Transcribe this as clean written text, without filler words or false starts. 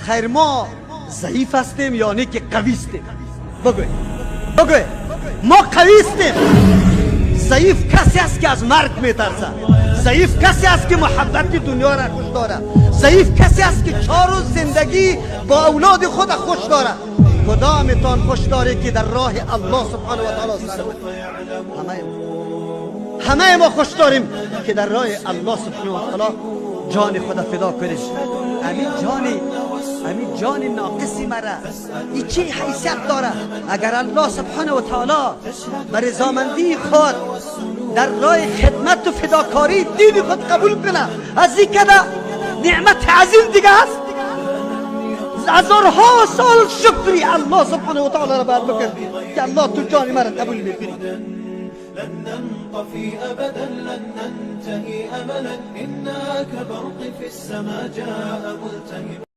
خیر ما ضعیف هستیم یا نه که قوی هستیم؟ بگوی ما قوی هستیم. ضعیف کسی است که از مرگ میترسه. ضعیف کسی است که محبت دنیا را خوش داره. ضعیف کسی است که 4 روز زندگی با اولاد خود خوش داره. کدامتان خوش داره که در راه الله سبحانه و تعالی سر همه ما خوش داریم که در راه الله سبحانه و تعالی جان خود فدا کنیم. همین جان ناقصی مرا این چه حیثیت داره؟ اگر الله سبحانه و تعالی بر رضامندی خود در راه خدمت و فداکاری دین خود قبول کنه، از این کده نعمت عظیم دیگه است. هزارها سال شکری الله سبحانه و تعالی را باید بکن که الله تو جان مرا قبول میکنی. لن ننطفي أبدا لن ننتهي أبدا إنا كبرق في السماء جاء ملتهب